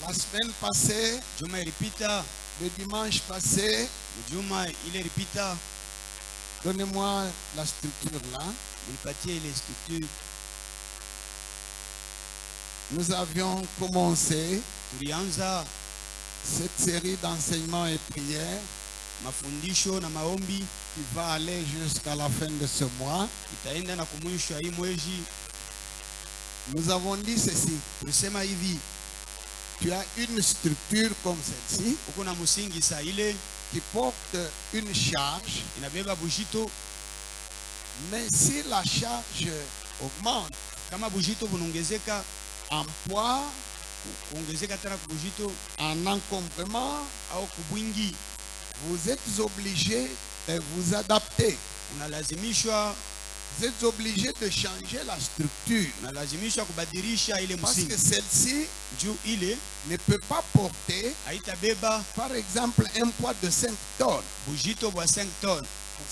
La semaine passée, le dimanche passé, donnez-moi la structure là. Nous avions commencé cette série d'enseignements et prières qui va aller jusqu'à la fin de ce mois. Nous avons dit ceci: tu as une structure comme celle-ci qui porte une charge, mais si la charge augmente en poids, en encombrement, vous êtes obligé de vous adapter. Vous êtes obligé de changer la structure. Parce que celle-ci ne peut pas porter, par exemple, un poids de 5 tonnes.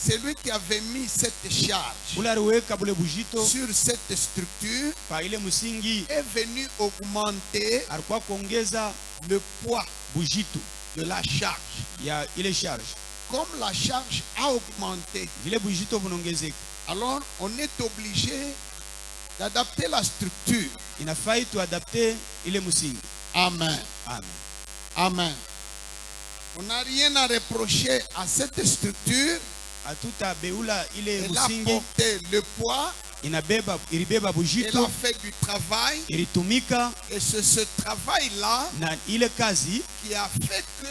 Celui qui avait mis cette charge sur cette structure est venu augmenter le poids de la charge. Comme la charge a augmenté, alors on est obligé d'adapter la structure. Amen. Amen. On n'a rien à reprocher à cette structure. Elle a porté le poids. Elle a fait du travail. Et c'est ce travail-là qui a fait que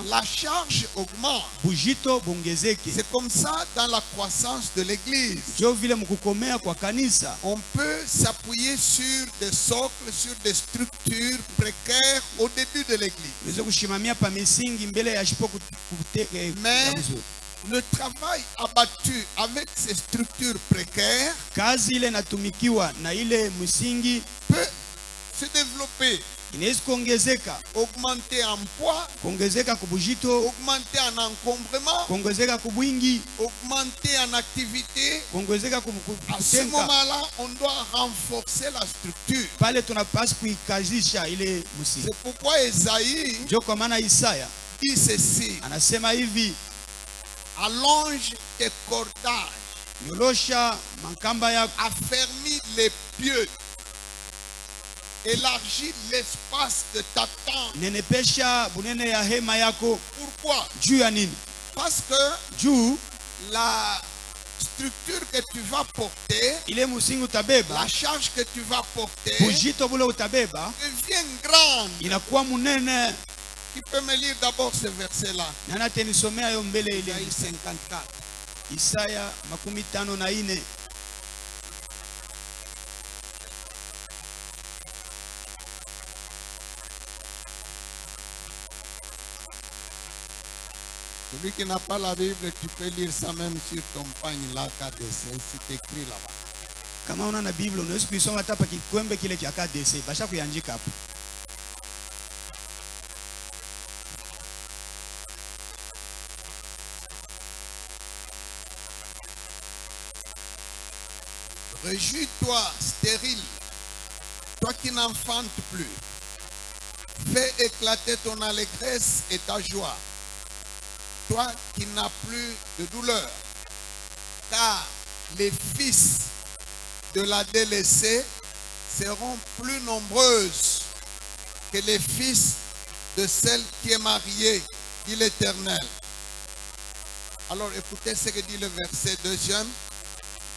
la charge augmente. C'est comme ça dans la croissance de l'église. On peut s'appuyer sur des socles, sur des structures précaires au début de l'église. Mais le travail abattu avec ces structures précaires peut se développer, augmenter en poids, augmenter en encombrement, augmenter en activité. À ce moment-là, on doit renforcer la structure. C'est pourquoi Esaïe dit ceci: allonge tes cordages, affermis les pieux, élargis l'espace de ta tente. Pourquoi? Parce que la structure que tu vas porter, la charge que tu vas porter devient grande. Qui peut me lire d'abord ce verset-là? Isaïe 54. Celui qui n'a pas la Bible, tu peux lire ça même sur ton pagne là, KDC, c'est écrit là-bas. Réjouis-toi, stérile, toi qui n'enfantes plus. Fais éclater ton allégresse et ta joie, toi qui n'as plus de douleur. Car les fils de la délaissée seront plus nombreuses que les fils de celle qui est mariée, dit l'Éternel. Alors écoutez ce que dit le verset 2e.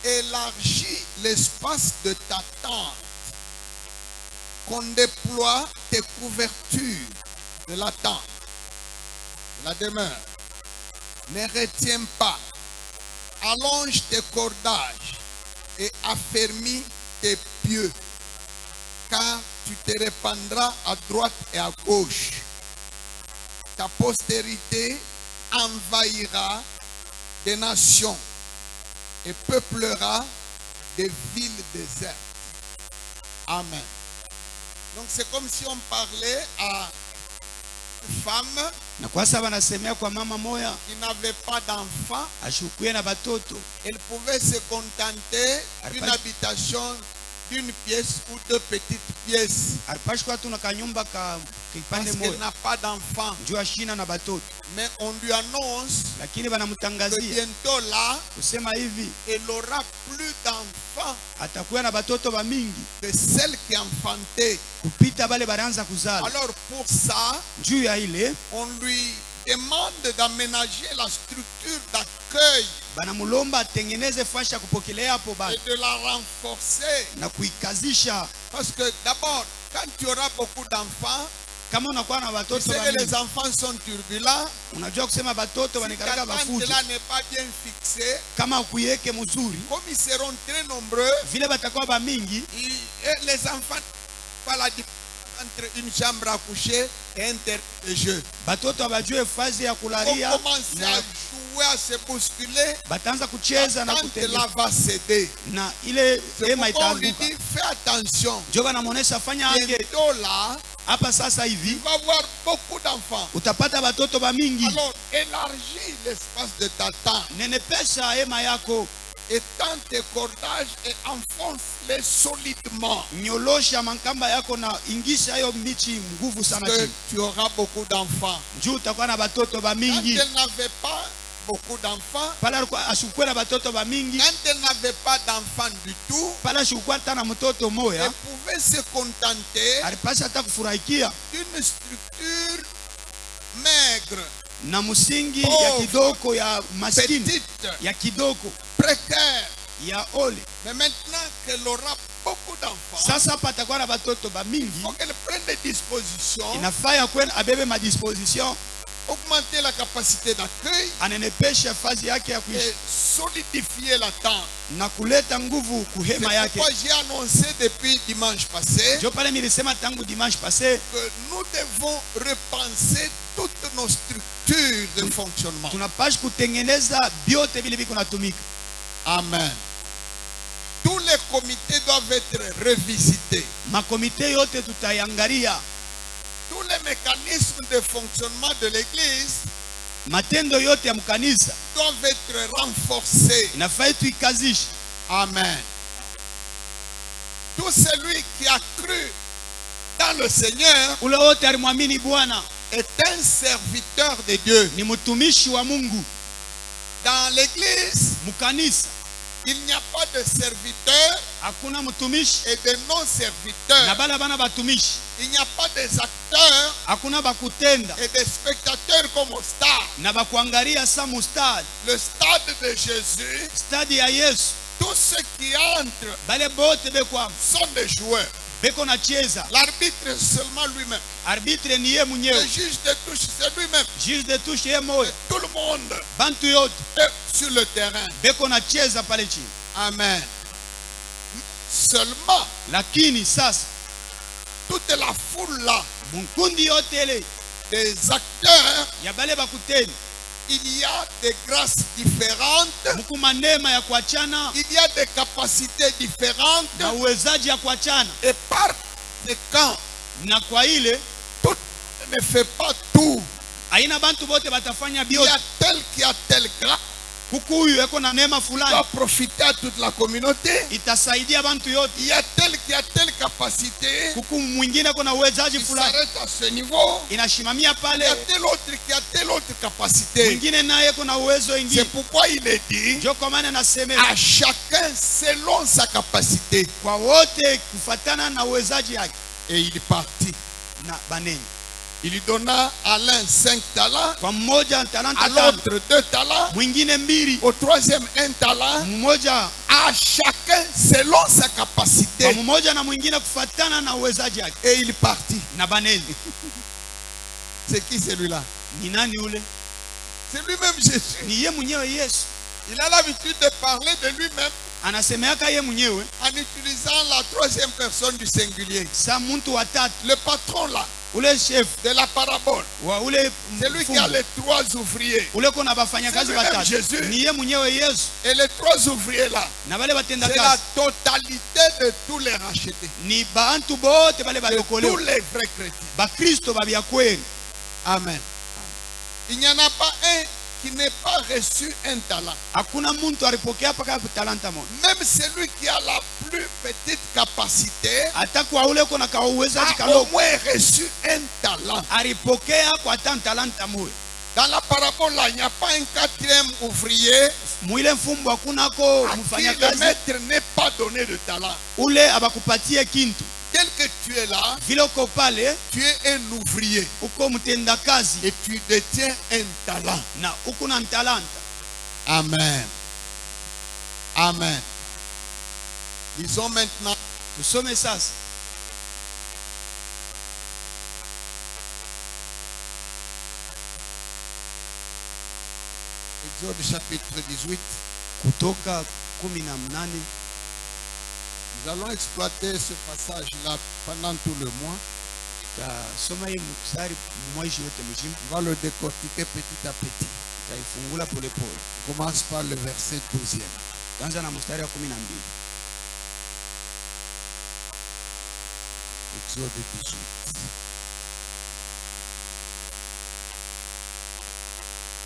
Élargis l'espace de ta tente, qu'on déploie tes couvertures de la tente, de la demeure. Ne retiens pas, allonge tes cordages et affermis tes pieux, car tu te répandras à droite et à gauche. Ta postérité envahira des nations et peuplera des villes désertes. Amen. Donc c'est comme si on parlait à une femme qui n'avait pas d'enfant. Elle pouvait se contenter d'une habitation d'une pièce ou deux petites pièces. Parce qu'elle n'a pas d'enfant. Mais on lui annonce que bientôt là, elle n'aura plus d'enfants que celle qui a enfanté. Alors pour ça, on lui demande d'aménager la structure d'accueil et de la renforcer. Parce que d'abord, quand tu auras beaucoup d'enfants, tu sais que les enfants sont turbulents. Si ta tante là n'est pas bien fixée, comme ils seront très nombreux, les enfants pas la différence entre une chambre à coucher et un terrain de jeu. On commence à jouer, à se bousculer. La tante là va céder. C'est pourquoi on lui dit fais attention. Bientôt là, il va avoir beaucoup d'enfants. Alors élargis l'espace de ta tente. Étends tes cordages et enfonce-les solidement. Que tu auras beaucoup d'enfants. Quand elle n'avait pas beaucoup d'enfants, quand elle n'avait pas d'enfants du tout, elle pouvait se contenter d'une structure maigre, petite, précaire. Mais maintenant qu'elle aura beaucoup d'enfants, il faut qu'elle prenne des dispositions, augmenter la capacité d'accueil et solidifier la tente. C'est pourquoi j'ai annoncé depuis dimanche passé que nous devons repenser toutes nos structures de fonctionnement. Amen. Tous les comités doivent être revisités. Tous les mécanismes de fonctionnement de l'Église doivent être renforcés. Amen. Tout celui qui a cru dans le Seigneur est un serviteur de Dieu. Dans l'Église, il n'y a pas de serviteurs et de non-serviteurs. Il n'y a pas des acteurs et des spectateurs comme au stade. Le stade de Jésus, tous ceux qui entrent sont des joueurs. L'arbitre seulement lui-même. Le juge de touche, c'est lui-même. Tout le monde est sur le terrain. Amen. Seulement, toute la foule là, des acteurs, il y a des grâces différentes, il y a des capacités différentes, et par conséquent, tout ne fait pas tout. Il y a tel qui a tel grâce, doit profiter à toute la communauté. Il y a tel qui a telle capacité, il s'arrête à ce niveau. Il y a tel autre qui a telle autre capacité. C'est pourquoi il est dit à chacun selon sa capacité. Et il est parti. Il lui donna à l'un 5 talents, à l'autre 2 talents, au troisième 1 talent, à chacun selon sa capacité. Et il est parti. C'est qui celui-là? C'est lui-même Jésus. Il a l'habitude de parler de lui-même en utilisant la troisième personne du singulier. Le patron là, le chef de la parabole, c'est lui qui a les 3 ouvriers. C'est lui-même Jésus. Et les 3 ouvriers là, c'est la totalité de tous les rachetés, de tous les vrais chrétiens. Amen. Il n'y en a pas un qui n'est pas reçu un talent. Même celui qui a la plus petite capacité a au moins reçu un talent. Dans la parabole là, il n'y a pas un quatrième ouvrier à qui le maître n'est pas donné de talent. Tel que tu es là, tu es un ouvrier et tu détiens un talent. Amen. Amen. Lisons maintenant. Exode chapitre 18. Nous allons exploiter ce passage-là pendant tout le mois. On va le décortiquer petit à petit. On commence par le verset 12e. Exode 18.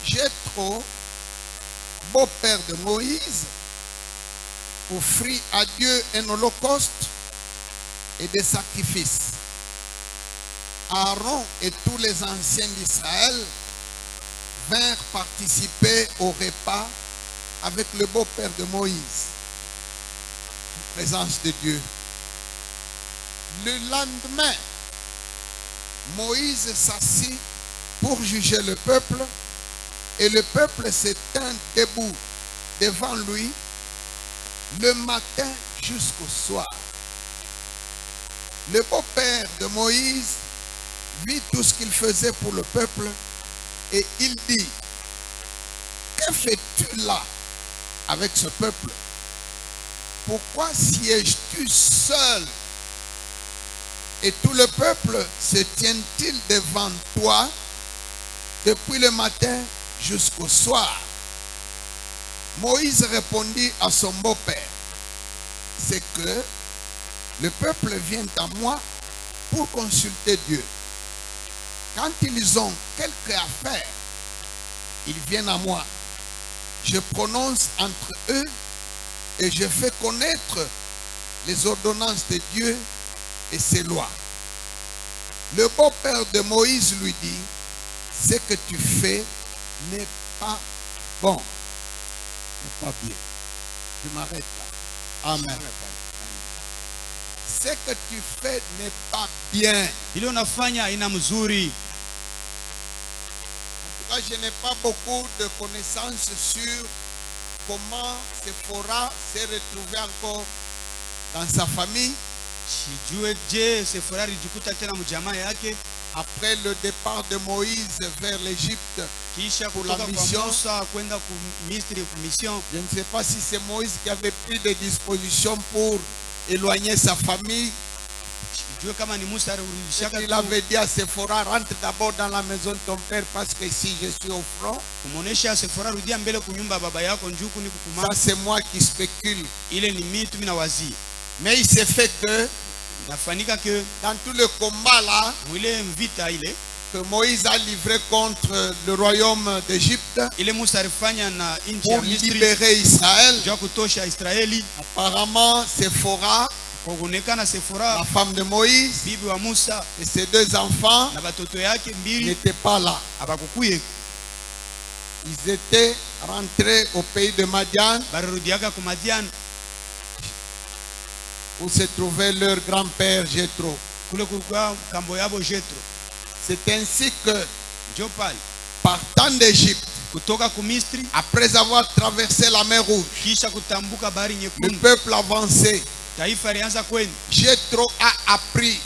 Jéthro, beau-père de Moïse, offrit à Dieu un holocauste et des sacrifices. Aaron et tous les anciens d'Israël vinrent participer au repas avec le beau-père de Moïse, en présence de Dieu. Le lendemain, Moïse s'assit pour juger le peuple, et le peuple se tint debout devant lui le matin jusqu'au soir. Le beau-père de Moïse vit tout ce qu'il faisait pour le peuple et il dit: que fais-tu là avec ce peuple? Pourquoi sièges-tu seul? Et tout le peuple se tient-il devant toi depuis le matin jusqu'au soir? Moïse répondit à son beau-père: c'est que le peuple vient à moi pour consulter Dieu. Quand ils ont quelque affaire, ils viennent à moi. Je prononce entre eux et je fais connaître les ordonnances de Dieu et ses lois. Le beau-père de Moïse lui dit: ce que tu fais n'est pas bon, n'est pas bien. Je m'arrête là. Amen. Ce que tu fais n'est pas bien. En tout cas, je n'ai pas beaucoup de connaissances sur comment Séphora s'est retrouvé encore dans sa famille après le départ de Moïse vers l'Égypte pour la mission. Je ne sais pas si c'est Moïse qui avait pris des dispositions pour éloigner sa famille. Il avait dit à Séphora: rentre d'abord dans la maison de ton père parce que ici je suis au front. Ça c'est moi qui spécule. Mais il s'est fait que dans tout le combat là que Moïse a livré contre le royaume d'Égypte pour libérer Israël, apparemment Séphora, la femme de Moïse, et ses deux enfants n'étaient pas là. Ils étaient rentrés au pays de Madian où se trouvait leur grand-père Jéthro. C'est ainsi que, partant d'Égypte, après avoir traversé la mer Rouge, le peuple avançait. Jéthro a appris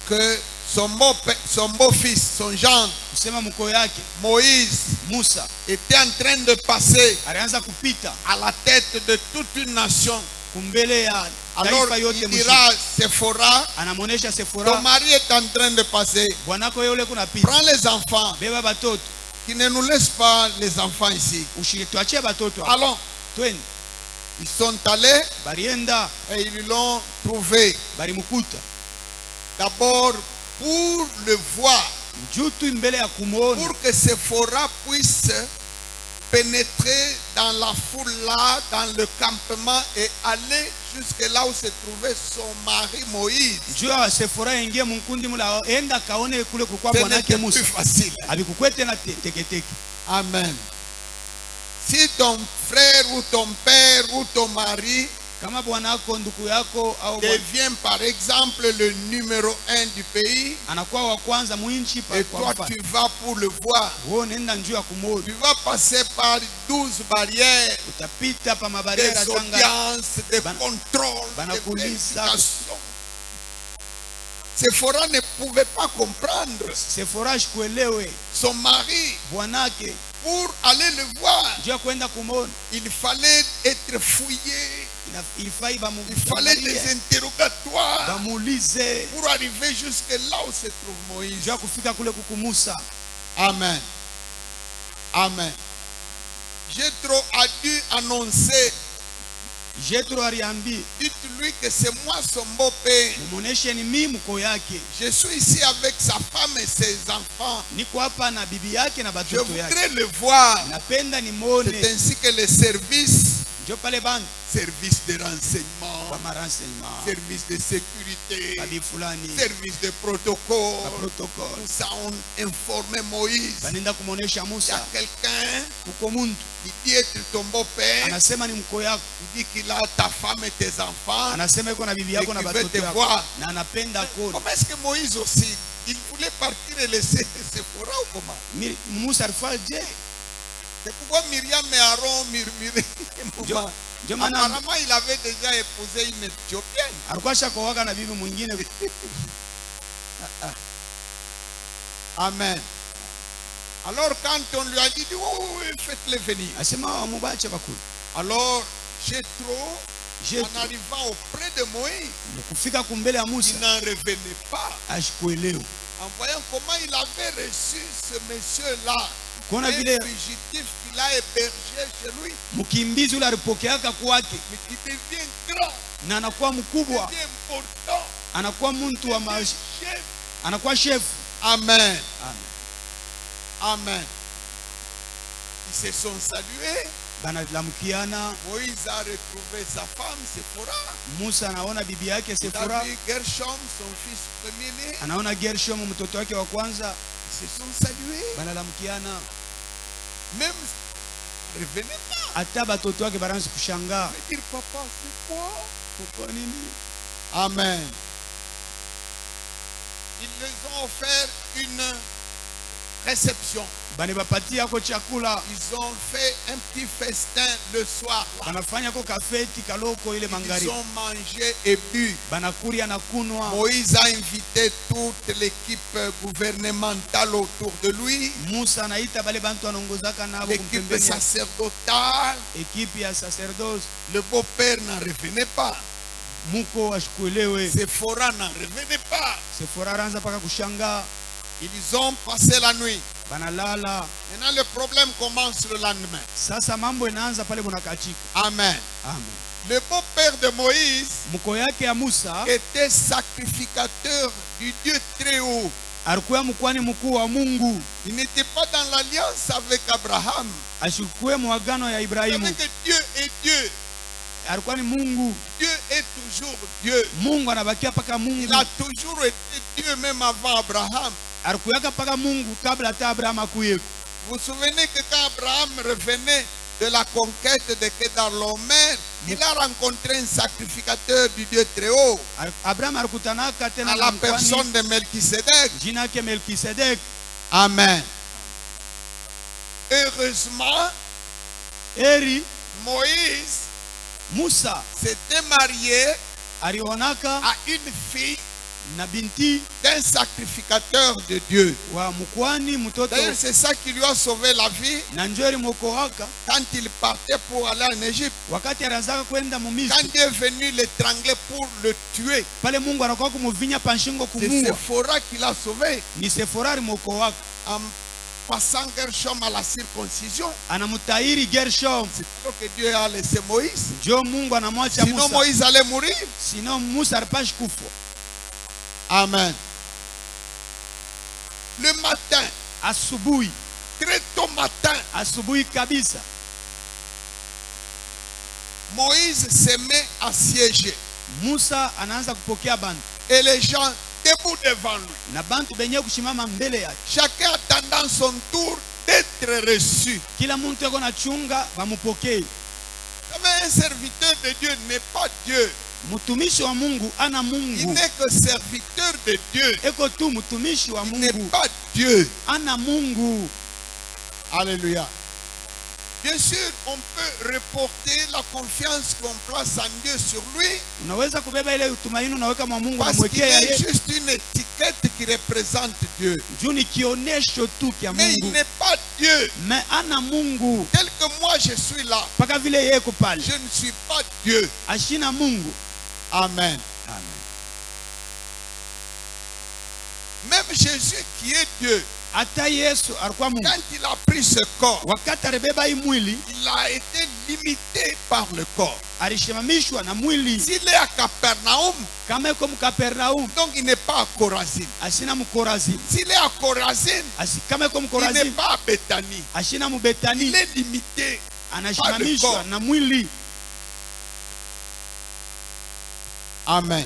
que son beau-fils, son gendre, Moïse, était en train de passer à la tête de toute une nation. Alors il dira à Séphora: ton mari est en train de passer. Prends les enfants, qui ne nous laisse pas les enfants ici. Allons. Ils sont allés et ils l'ont trouvé. D'abord pour le voir pour que Séphora puisse pénétrer dans la foule là, dans le campement et aller jusque là où se trouvait son mari Moïse. C'était plus facile. Amen. Si ton frère ou ton père ou ton mari devient par exemple le numéro 1 du pays, et toi tu vas pour le voir, tu vas passer par 12 barrières, des audiences, des contrôles, des vérifications. Séphora ne pouvait pas comprendre. Son mari, pour aller le voir, il fallait être fouillé. Il fallait des interrogatoires pour arriver jusque là où se trouve Moïse. Amen. Amen. Jéthro a dû annoncer. Dites-lui que c'est moi son beau-père. Je suis ici avec sa femme et ses enfants. Je voudrais le voir. C'est ainsi que les services de renseignement, service de sécurité, service de protocole, nous avons informé Moïse. Il y a quelqu'un qui dit être ton beau-père, il dit qu'il a ta femme et tes enfants, et qu'il veut te voir. Comment est-ce que Moïse aussi, il voulait partir et laisser Séphora ou comment? C'est pourquoi Myriam et Aaron murmuraient. Apparemment, il avait déjà épousé une Éthiopienne. Amen. Alors quand on lui a dit, oh, faites-les venir. Alors Jéthro, en arrivant auprès de Moïse, il n'en revenait pas. En voyant comment il avait reçu ce monsieur-là, un fugitif qu'il a hébergé chez lui, mais qui devient grand, qui devient important, Amen. Amen. Ils se sont salués. Moïse a retrouvé sa femme, Séphora. Il a vu Gershom, son fils premier-né. Ils se sont salués. Même ne revenez pas. Je veux dire, papa, c'est quoi? Amen. Ils les ont offert une réception. Ils ont fait un petit festin le soir. Ils ont mangé et bu. Moïse a invité toute l'équipe gouvernementale autour de lui. L'équipe sacerdotale. Le beau-père n'en revenait pas. Séphora n'en revenait pas. Ils ont passé la nuit. Maintenant le problème commence le lendemain. Amen. Le beau-père de Moïse était sacrificateur du Dieu très haut. Il n'était pas dans l'alliance avec Abraham. Avec Dieu est Dieu. Dieu est toujours Dieu. Il a toujours été Dieu même avant Abraham. Vous vous souvenez que quand Abraham revenait de la conquête de Kedar-Laomer, il a rencontré un sacrificateur du Dieu très haut, à la personne de Melchisedec. Amen. Heureusement, Moïse s'était marié à une fille d'un sacrificateur de Dieu. D'ailleurs, c'est ça qui lui a sauvé la vie quand il partait pour aller en Égypte. Quand Dieu est venu l'étrangler pour le tuer, c'est Séphora qui l'a sauvé. En passant Gershom à la circoncision. C'est pour que Dieu a laissé Moïse. Sinon Moïse allait mourir. Amen. Le matin, asubuhi, très tôt matin, asubuhi kabisa, Moïse se met à siéger. Musa anaanza kupokea bantu. Et les gens debout devant lui. Na bantu benye kushimama mbele yake. Chacun attendant son tour d'être reçu. Kila muntu yako na chunga bamupokee. Mais un serviteur de Dieu n'est pas Dieu. Mutumishi wa Mungu ana Mungu. Il n'est que serviteur de Dieu. Eko tu mutumishi wa Il n'est Mungu. pas Dieu. Ana Mungu. Alléluia. Bien sûr, on peut reporter la confiance qu'on place en Dieu sur lui. Unaweza kubeba ile utumaini unaweka mwa Mungu na Parce qu'il mwekea est yeye. juste une étiquette qui représente Dieu. Juu ni kionesho tu kia Mais il Mungu. n'est pas Dieu. Mais ana Mungu. Tel que moi je suis là, Paka vile yeye kupale. je ne suis pas Dieu. Ashina Mungu. Amen. Amen. Même Jésus qui est Dieu, Hata Yesu alikuwa Mungu. quand il a pris ce corps, Wakati alibeba hii mwili, il a été limité par le corps. alishimamishwa na mwili. S'il est à Capernaum, Kama yuko Mkapernaum, donc il n'est pas à Chorazin. ashina Mkorazini. S'il est à Chorazin, Kama yuko il n'est Mkorazini, pas à Bethanie. ashina Mubetani. Il est limité. Anashimamishwa na mwili. Amen.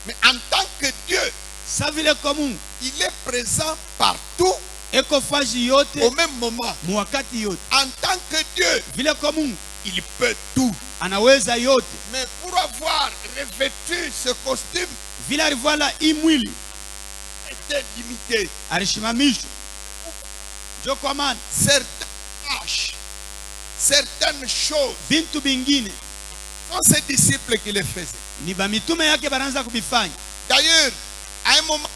Mais en tant que Dieu, Sa vile kwa Mungu, il est présent partout eko faji yote, au même moment. muwakati yote. En tant que Dieu, Vile kwa Mungu, il peut tout. anaweza yote. Mais pour avoir revêtu ce costume, Vile alivala hii mwili, il était limité. alishimamishwa. Jo kwa maana, Certaines tâches, certaines choses, bintu bingine, sont ses disciples qui les faisaient. ni ba mitume yake banaanza kubifanya. D'ailleurs, à un moment,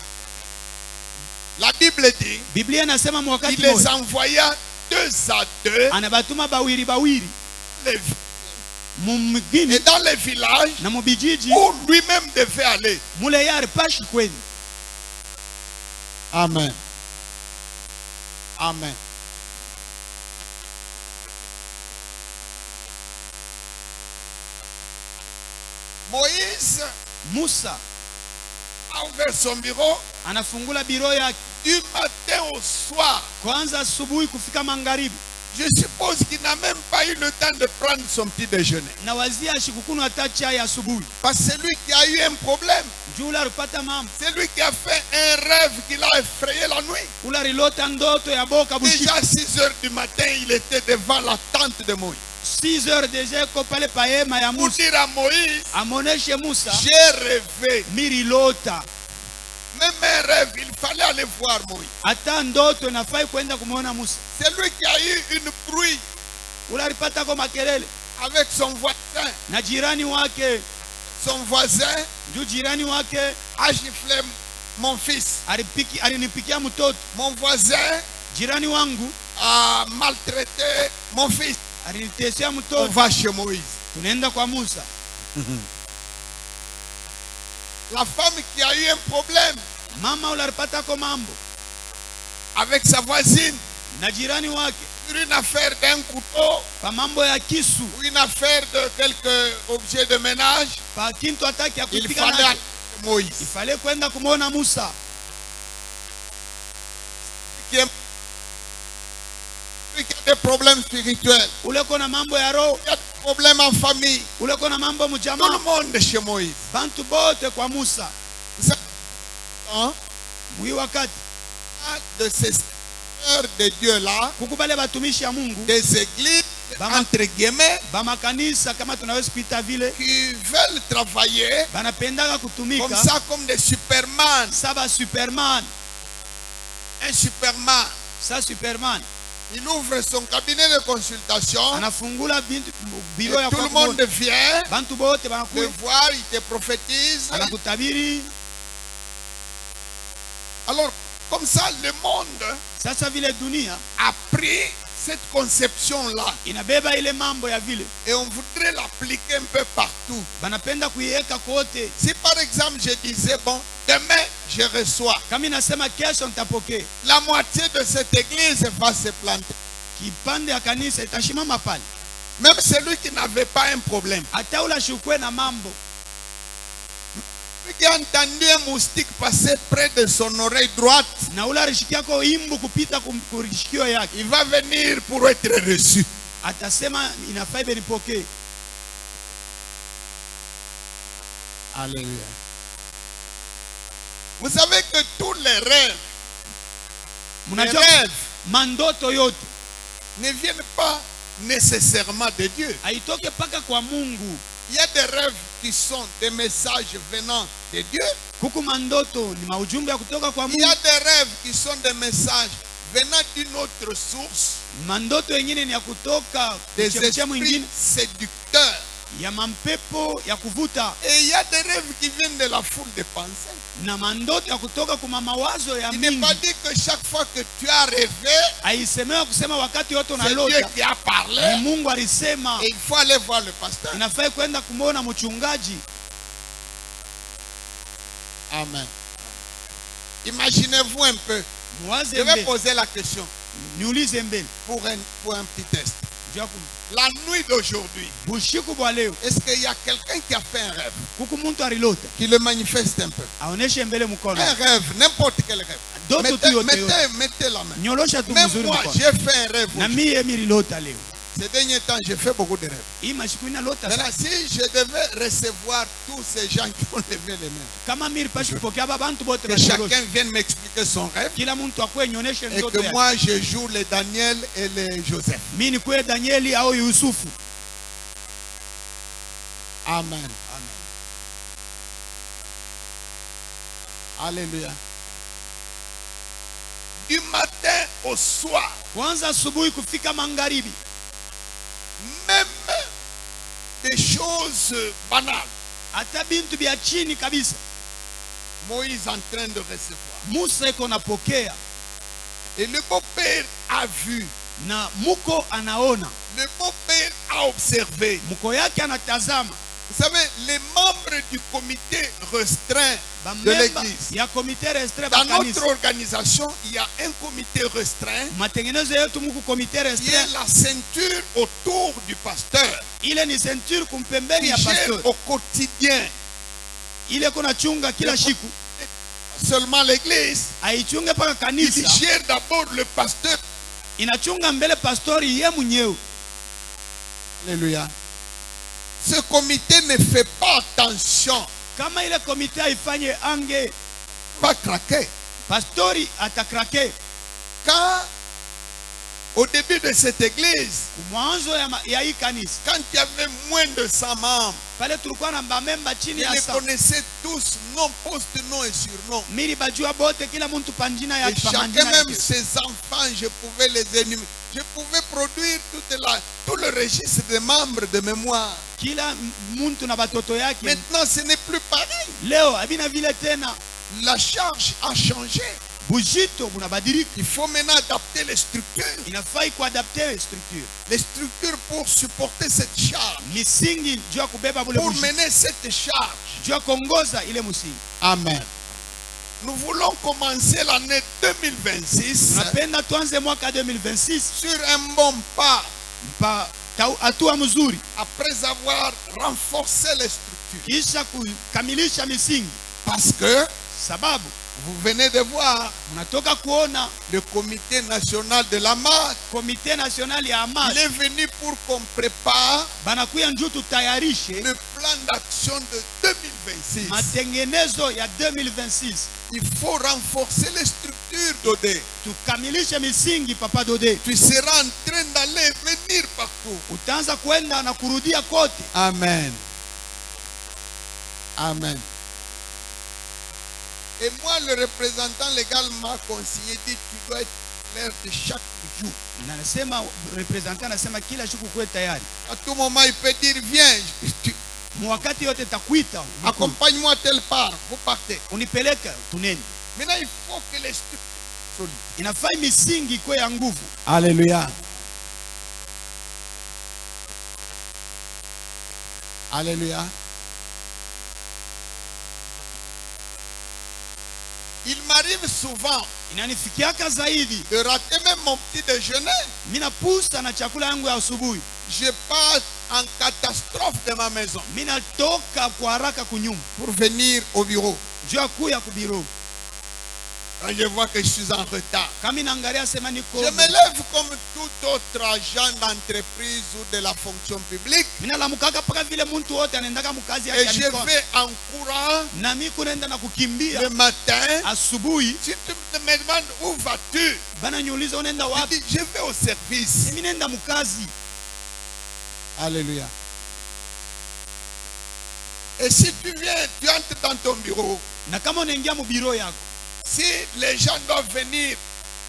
la Bible dit, Biblia inasema il mwakati les moja, envoya 2 à 2 anabatuma bawiri bawiri, et mumgini dans les villages na mubijiji, où lui-même devait aller. mule yeye alipashi kwenda. Amen. Amen. Moïse Musa a ouvert son bureau anafungula biro yake du matin au soir. kwanza asubuhi kufika magharibi. Je suppose qu'il n'a même pas eu le temps de prendre son petit déjeuner. Na wazia ashikukunywa hata chai asubuhi. Parce que c'est lui qui a eu un problème. Juu ule alipata mambo. C'est lui qui a fait un rêve qui l'a effrayé la nuit. Ule alilota ndoto ya boka bushika. Déjà à 6 heures du matin, il était devant la tente de Moïse. 6 heures déjà iko pale pa hema ya Pour Musa. dire à Moïse, Amoneshe Musa, j'ai rêvé. mirilota. Même un rêve, il fallait aller voir Moïse. Hata ndoto inafai kwenda kumuona Musa. C'est lui qui a eu une bruit Ule alipata kwa makelele avec son voisin. na jirani wake. Son voisin Juu jirani wake a giflé mon fils. alinipikia mtoto. Mon voisin Jirani wangu a maltraité mon fils. alinitesea On mtoto. va chez Moïse. Tunaenda kwa Musa. La femme qui a eu un problème Mama ule alipata kwa mambo avec sa voisine na jirani wake sur une affaire d'un couteau pa mambo ya kisu, ou une affaire de quelques objets de ménage, pa kintu ataki ya il kupika fallait aller nacho. chez Moïse. Ifale kwenda kumuona Musa. Qui a des problèmes spirituels, Ule kona mambo ya roho, il y a des problèmes en famille, ule kona mambo tout le mjamaa, monde chez Moïse. bantu bote kwa Musa. C'est hein, Mwi wakati de ces seigneurs de Dieu là, kukubale batumishi ya Mungu des églises entre guillemets ba makanisa kama tunaweza kuita vile, qui veulent travailler banapendaka comme kutumika ça, comme des superman. saba Superman. Un superman, Sa Superman il ouvre son cabinet de consultation anafungula bintu et biro ya tout le kwa monde vient bantu bote le banakuya, voir, il te prophétise. anakutabiri. Alors, comme ça, le monde Sasa vile dunia a pris cette conception-là inabeba ile mambo ya vile, et on voudrait l'appliquer un peu partout. banapenda kuiweka kote. Si par exemple je disais, bon, demain je reçois, Kama inasema kesho nitapokea, la moitié de cette église va se planter. kipande ya kanisa itashimama pale. Même celui qui n'avait pas un problème. Hata ula shukwe na mambo, Celui qui a entendu un moustique passer près de son oreille droite, na ule alishikiako imbu kupita kurishikio yake, il va venir pour être reçu. atasema inafaa ibe nipokee. Alléluia. Vous savez que tous les rêves, Mnajua mandoto yote ne viennent pas nécessairement de Dieu. haitoke paka kwa Mungu. Il y a des rêves qui sont des messages venant de Dieu. Kuku mandoto ni maujumbe ya kutoka kwa Il y a Mungu. des rêves qui sont des messages venant d'une autre source, Mandoto yengine ni ya kutoka des chemchemu esprits mwingine séducteurs. ya mampepo ya kuvuta, Et il y a des rêves qui viennent de la foule de pensées. na mandoto ya kutoka kuma mawazo ya Il n'est mingi. pas dit que chaque fois que tu as rêvé, Haisemewa kusema wakati yote c'est Dieu unalota qui a ni parlé. Mungu alisema. Et il faut aller voir le pasteur. Inafai kwenda kumwona mchungaji. Amen. Imaginez-vous un peu. Mwaze Je vais mbele, poser la question niulize mbele. pour un petit test. Jua ku- La nuit d'aujourd'hui, bushiku bwa leo est-ce qu'il y a quelqu'un qui a fait un rêve, kuku muntu alilota qui le manifeste un peu? aoneshe mbele mkono. Un rêve, n'importe quel rêve. D'autres Mettez, tuyaux, mettez la main. Nyolosha tu Même mzuri moi, mkono. j'ai fait un rêve. Na aujourd'hui. mie mililota leo. Ces derniers temps, j'ai fait beaucoup de rêves. Hii mashiku inalota Maintenant, sana. si je devais recevoir tous ces gens qui ont levé les mains, Kama mimi pashi kupokea baba bantu bote que bashirosha. chacun vienne m'expliquer son rêve, Kila muntu akwe nyonyeshe et ndoto que yake. moi, je joue les Daniel et les Joseph. Mimi ni kwe Danieli au Yusufu. Amen. Alléluia. Du matin au soir, Kwanza asubuhi kufika magharibi, même des choses banales. hata bintu bya chini kabisa. Moïse en train de recevoir. Musa iko napokea Et le beau-père a vu. na muko anaona, Le beau-père a observé. muko yake anatazama. Vous savez, les membres du comité restreint de Bamemba l'église. ya komite restreint Dans ba kanisa. notre organisation, il y a un comité restreint Matengenezo yetu muko komite qui est restreint. la ceinture autour du pasteur, Ile ni ceinture kumpembeni qui ya gère pastor. au quotidien Ile kuna chunga kila siku. seulement l'église. Aichunge paka Il kanisa. gère d'abord le pasteur. Inachunga mbele pastori ye mwenyewe. Alléluia. Ce comité ne fait pas attention, Kama ile komite haifanye ange, pas craquer. pastori atakrake. Quand, au début de cette église, Mwanzo ya hii kanisa, quand il y avait moins de 100 membres, pale tulikuwa na bamemba chini ils ya les 100. connaissaient tous, nom, poste, nom et surnom. Mili bajua bote kila muntu panjina Et yake chacun, pamanjina même yake. ses enfants, je pouvais les énumérer. Je pouvais produire tout le registre des membres de mémoire. Kila muntu na batoto yake. Maintenant, ce n'est plus pareil. Leo abina vile tena. La charge a changé. Bujito bunabadilika. Il faut maintenant adapter les structures. Inafai kuadapte structure. Les structures pour supporter cette charge. Misingi juu ya kubeba bule Pour bujito. mener cette charge. Juu ya kuongoza ile musingi. Amen. Nous voulons commencer l'année 2026 Tunapenda tuanze mwaka 2026 sur un bon pas hatua mzuri, après avoir renforcé les structures. kisha kukamilisha misingi, Parce que sababu vous venez de voir unatoka kuona le comité national de la marque. komite national ya Il amani est venu pour qu'on prépare banakuya njuu tutayarishe le plan d'action de 2026. matengenezo ya 2026. Il faut renforcer les structures d'OD. Tukamilishe misingi, papa Dode. Tu seras en train d'aller et venir partout. Utaanza kwenda na kurudia kote. Amen. Amen. Et moi, le représentant légal m'a conseillé, dit, tu dois être clair de chaque jour. Na nasema representant anasema kila siku kuwe tayari. À tout moment, il peut dire, viens, Mwakati yote takuita, accompagne-moi telle part, vous partez. unipeleka tuneni. Maintenant, il faut que les structures soient solides. Inafai misingi ikuwe ya nguvu. Alléluia. Alléluia. Il m'arrive souvent Inanifikiaka zaidi, de rater même mon petit déjeuner. mina pusa na chakula yangu ya asubuhi. Je pars en catastrophe de ma maison Mina toka kwa haraka kunyumba pour venir au bureau. juu ya kuya ku biro. Quand je vois que je suis en retard, Kama naangalia sema niko, je me lève comme tout autre agent d'entreprise ou de la fonction publique. mina lamukaka paka vile muntu wote anaendaka mukazi Et yake ya je mikono. vais en courant Na mimi kunaenda na kukimbia le matin. asubuhi. Si tu me demandes où vas-tu, Bana niuliza unaenda je wapi? dis je vais au service. Mimi naenda mukazi. Alléluia. Et si tu viens, tu entres dans ton bureau. Na kama unaingia mu biro yako, Si les gens doivent venir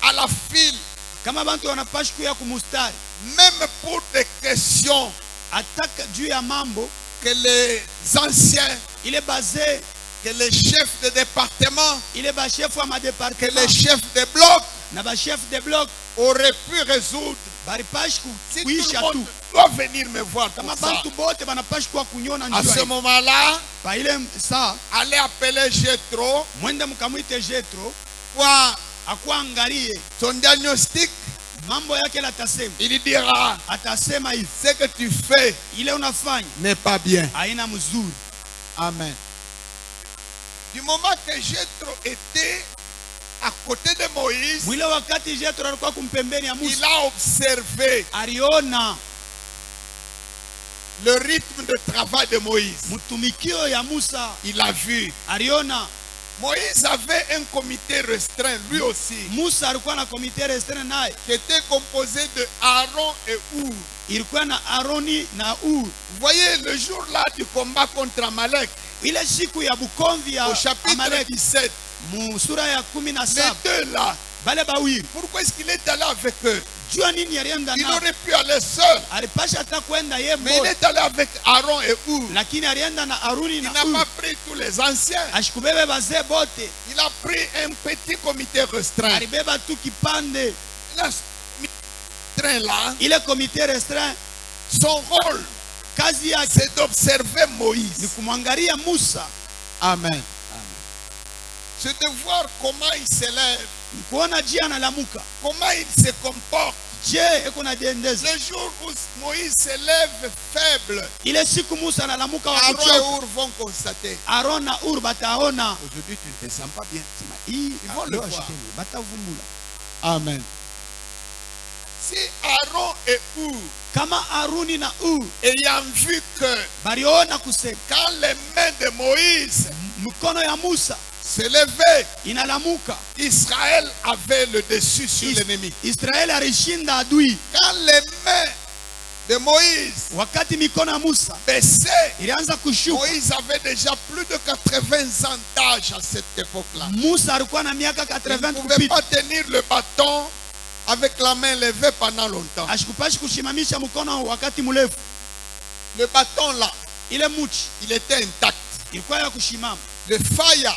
à la file, kama bantu wanapashi kuya kumustari, même pour des questions ataka juu ya mambo que les anciens, ile bazee, que les chefs de département, ile ba chef wa que madepartement les chefs de bloc na ba chef de bloc auraient pu résoudre. baripashi Si tout kuisha le tu. monde doit venir me voir Kama pour ça, bantu bote banapashi kuwa kunyona à ce njua. moment-là, Pa ile saa allez appeler Jethro mwende mkamwite Jetro pour akuangalie son diagnostic. mambo yake, atasema Il dira, atasema hivi, ce que tu fais ile unafanya n'est pas bien. haina mzuri. Amen. Du moment que Jethro était à côté de Moïse, Mwile wakati Jetro alikuwa kumpembeni ya il Musa, a observé aliona le rythme de travail de Moïse. mtumikio ya Musa, Il a vu. aliona Moïse avait un comité restreint, lui aussi, Musa alikuwa na komite restreint naye, qui était composé de Aaron et Our. ilikuwa na Aroni na Ur. Vous voyez, le jour-là du combat contre Amalek, Ile siku ya bukomvi ya au chapitre Amalek, 17, mu sura ya les 17, deux là, bale bawili, pourquoi est-ce qu'il est allé avec eux? jua nini alienda Il nao? aurait pu aller seul, Alipasha hata kwenda ye mais il mmoja, est allé avec Aaron et Our. lakini alienda na Aruni Il na n'a Ur. pas pris tous les anciens. Ashikubebe bazee bote, Il a pris un petit comité restreint. alibeba tu kipande. Il a train là, Ile komite restreint, son rôle, kazi yake c'est d'observer ni Moïse. kumwangalia Musa, Amen. C'est de voir comment il s'élève, ni kuona je analamuka, comment il se comporte. je eko najiendeza. Le jour où Moïse s'élève faible, Ile siku Musa analamuka wa Aaron et kuchoka, Our vont constater. Aaron na Ur bataona Aujourd'hui, tu ne te sens pas bien. hii, Ils vont le voir. batavumbula. Amen. Si Aaron et Our, Kama Aruni na Ur ayant vu que baliona kusema quand les mains de Moïse mikono ya Musa s'élevaient, inalamuka, Israël avait le dessus sur l'ennemi. Israeli alishinda adui. Quand les mains de Moïse Wakati mikono ya Musa baissaient, ilianza kushuka, Moïse avait déjà plus de 80 ans d'âge à cette époque-là. Musa alikuwa na miaka Il ne 80 pouvait kupita, pas tenir le bâton avec la main levée pendant longtemps. ashikupashi kushimamisha mkono wakati mrefu. Le bâton là, Ile muchi il était intact. ilikuwa ya kushimama, Le fire,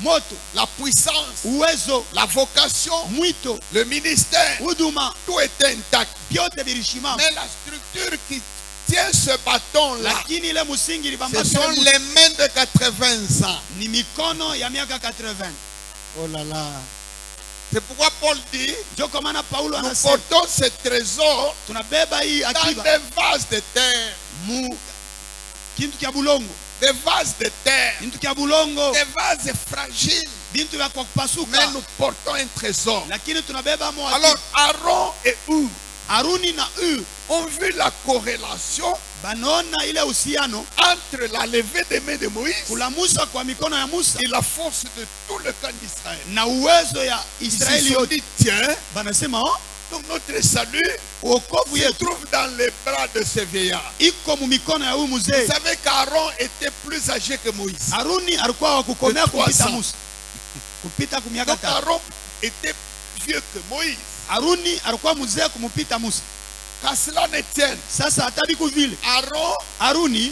moto, la puissance, uwezo, la vocation, mwito, le ministère, huduma, tout était intact. vyote vilishimama, Mais la structure qui tient ce bâton-là, lakini ile musingi ce ilibambaka sont ile muchi. les mains de 80 ans. Ni mikono ya miaka 80. Oh là là. C'est pourquoi Paul dit, Ndio kwa maana Paulo nous anasema portons ce trésor tunabeba hii dans akiba des vases de terre. mu kintu kya bulongo, Des vases de terre. kintu kya bulongo, Des vases fragiles. bintu vya kwa kupasuka, Mais nous portons un trésor. lakini tunabeba mo Alors akiba. Aaron et Our Aruni na Ur ont vu la corrélation banaona ile uhusiano entre la levée des mains de Moïse kulamusa kwa mikono ya Musa et la force de tout le camp d'Israël. na uwezo ya Ils se Israeli sont yote. dit, tiens, Banasema oh, donc notre salut wokovu se yetu trouve dans les bras de ce vieillard. iko mu mikono ya huyu Vous mzee. savez qu'Aaron était plus âgé que Moïse. Aruni alikuwa wa kukomea De kupita 300. Musa, kupita kwa miaka Donc 3. Aaron était vieux que Moïse. Aruni alikuwa mzee kumupita Musa. Qu'à cela ne tienne, Sasa hatabiku vile Aaron Aruni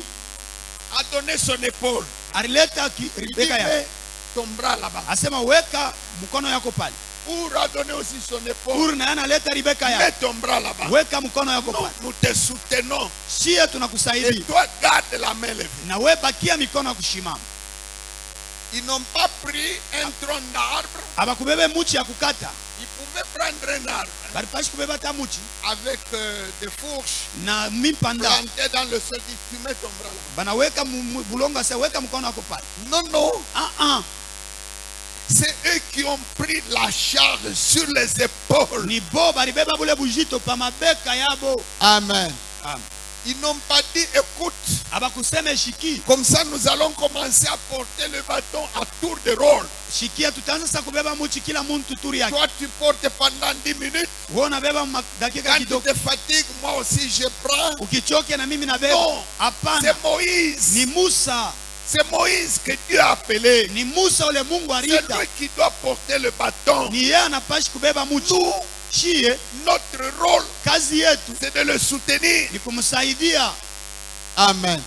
a donné son épaule. alileta Il dit, Rebeka ya mets ton bras là-bas. asema weka mkono yako pale. Our a donné aussi son épaule. Uri na yana leta Rebeka ya Mets ton bras là-bas. weka mkono yako Nous, pale. nous te soutenons. Shie Et tunakusaidia toi, garde la main levée. na we bakia mikono ya kushimama. Ils n'ont pas pris un tronc d'arbre. abakubebe muchi ya kukata, Ils pouvaient prendre un arbre balipashi kubeba ta muchi avec des fourches na mimpanda plantées dans le sol. Tu mets ton bras là. banaweka bulongo, sa weka mkono wako pale. Non, non. C'est eux qui ont pris la charge sur les épaules. Ni bo balibeba bule bujito pa mabeka yabo. Amen. Amen. Ils n'ont pas dit, écoute, abakuseme shiki, comme ça nous allons commencer à porter le bâton à tour de rôle. shikia tutaanza sasa kubeba muchi kila muntu turi yake. Toi tu portes pendant 10 minutes. Wewe unabeba dakika Quand tu kidogo. te fatigues, moi aussi je prends. Ukichoke na mimi nabeba. Non, Hapana. c'est Moïse. Ni Musa. C'est Moïse que Dieu a appelé. Ni Musa ule Mungu C'est alita. lui qui doit porter le bâton. Ni yeye anapashi kubeba muchi. Nous, Shie, notre rôle, kazi yetu c'est de le soutenir. ni kumsaidia. Amen.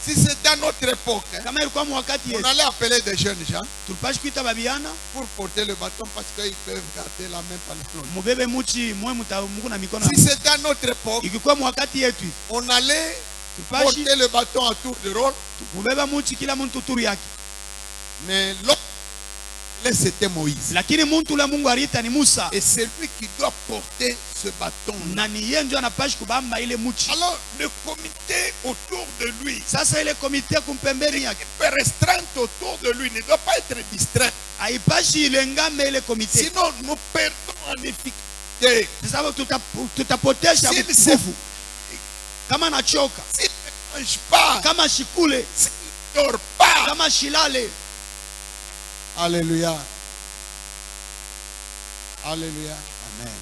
Si c'était à notre époque, Kama ilikuwa wakati on yetu, allait appeler des jeunes gens tulipashi kuita babiana pour porter le bâton parce qu'ils peuvent garder la main pendant longtemps. mubebe muchi mwe mutamungu na mikono. Si c'était à notre époque, Ikikuwa wakati yetu, on allait tulipashi porter le bâton à tour de rôle. kubeba muchi kila muntu turi yake. Mais l'autre, c'était Moïse. Lakini muntu ule Mungu alita ni Musa. Et c'est lui qui doit porter ce bâton. Na ni yeye ndio anapashi kubamba ile muchi. Alors, le comité autour de lui, Sasa ile komite kumpembeni yake l'équipe restreinte autour de lui ne doit pas être distrait. haipashi ilengame ile komite. Sinon, nous perdons en efficacité. Sasa tutapotesha S'il se nguvu. Kama nachoka, s'il ne mange pas, kama shikule, s'il ne dort pas. kama shilale. Alléluia. Alléluia. Amen.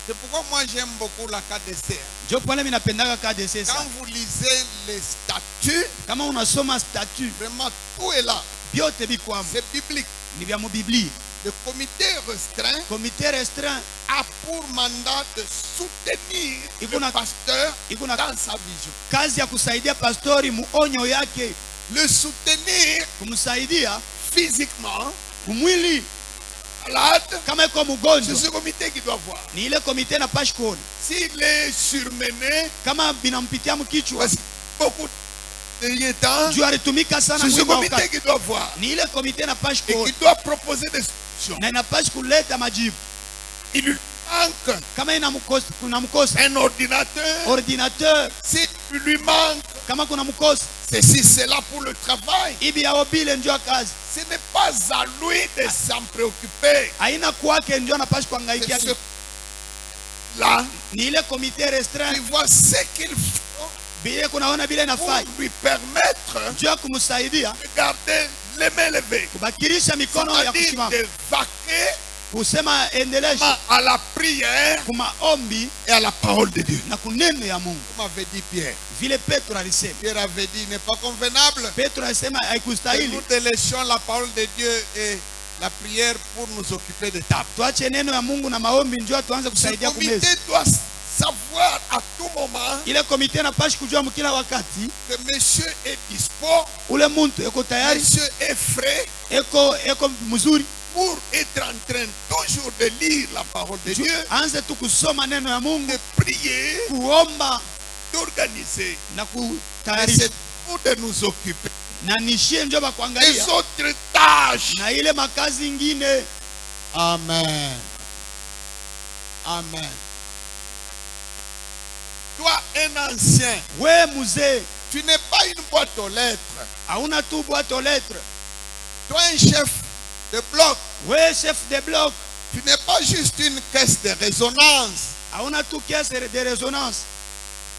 C'est pourquoi moi j'aime beaucoup la KDC. Ndio pale mimi napendaka KDC Quand sana. vous lisez les statuts, Kama unasoma statut, vraiment tout est là. byote bikwamo. C'est biblique. Ni vya mubiblia. Le comité restreint Komite restreint a pour mandat de soutenir Il le faut pasteur il faut dans sa vision. kazi ya kusaidia pastori muonyo yake, Le soutenir kumsaidia physiquement, kumwili. malade, Kama iko c'est mgonjwa, ce comité qui doit voir. ni ile komite na pashi kuona. S'il est surmené, Kama binampitia mkichwa, parce que beaucoup de temps, juu alitumika sana c'est ce mwima comité wakati. qui doit voir Ni ile komite na pashi et qui kuona doit proposer des solutions. na inapashi kuleta majibu. Il lui manque Kama kuna mkosa un ordinateur, ordinateur, s'il lui manque kama kuna mkosa ceci, c'est là pour le travail. ibi ya obile ndio kazi. Ce n'est pas à lui de s'en préoccuper. Haina kwake ndio anapashi C'est kuhangaikia. ce là, Ni ile komite restreint il voit ce qu'il faut bile kunaona bile pour nafai lui permettre ndio kumsaidia de garder les mains levées. kubakirisha mikono ya C'est-à-dire kusimama, de vaquer kusema endelesha à la prière kuma ombi et à la parole de Dieu. na kuneno ya Mungu. Comme avait dit Pierre. Vile Petro alisema. Pierre avait dit, il n'est pas convenable Petro alisema que haikustahili nous délaissions la parole de Dieu et la prière pour nous occuper de table. tuache neno ya Mungu na maombi ndio tuanze Ce kusaidia comité kumeza. doit savoir à tout moment Ile komite napashi kujua mkila wakati que monsieur est dispo, ule muntu eko tayari, monsieur est frais eko mzuri pour être en train toujours de lire la parole de Dieu, anze tu kusoma neno ya Mungu, de prier, kuomba d'organiser. na Et kutayarisha, c'est nous de nous occuper na nishie ndio des bakuangalia autres tâches. na ile makazi ingine. Amen. Amen. Toi, un ancien, We mzee, tu n'es pas une boîte aux lettres. hauna tu boîte aux lettres. Toi, un chef de bloc, We chef de bloc, tu n'es pas juste une caisse de résonance. hauna tu caisse de résonance.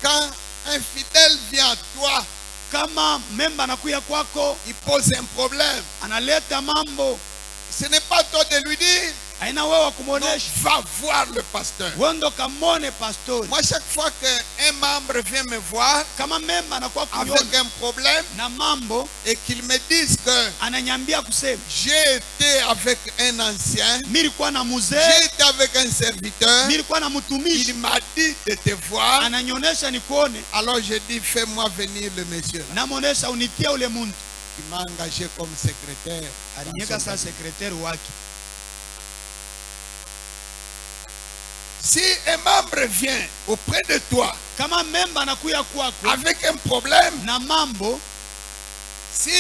Quand un fidèle vient à toi, Kama memba anakuya kwako il pose un problème. analeta mambo, Ce n'est pas toi de lui dire, haina wewe wa non, kumuonesha, va voir le pasteur. wendo kamone pastori. Moi, chaque fois qu'un membre vient me voir Kama memba anakuwa avec kunyona un problème na mambo, et qu'il me dise que ananyambia kusema j'ai été avec un ancien, milikuwa na j'ai mzee, été avec un serviteur, milikuwa na il mtumishi, m'a dit de te voir. ananyonyesha nikuone, Alors je dis, fais-moi venir le monsieur là, namuonesha unitie ule muntu. qui m'a engagé comme secrétaire. Alinyeka sa sekretari wake. Si un membre vient auprès de toi kama memba anakuya kwako avec un problème, na mambo, si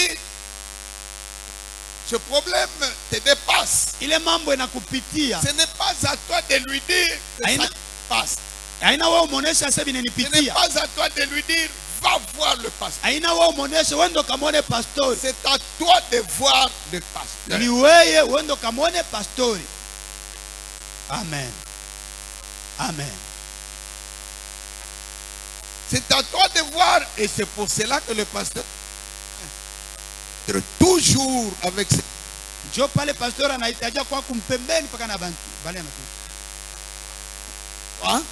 ce problème te dépasse, ile mambo inakupitia, ce n'est pas à toi de lui dire que ça te passe. Haina wewe umonesha sasa Ce n'est inanipitia. pas à toi de lui dire va voir le pasteur. Haina wewe umonesha wendo kamone pastori. C'est à toi de voir le pasteur. Ni wewe wendo kamone pastori. Amen. Amen. C'est à toi de voir, et c'est pour cela que le pasteur est toujours avec ses... Jo pale pastori anahitaji kwa kumpembeni paka na bantu. Bale anakuwa. Hein?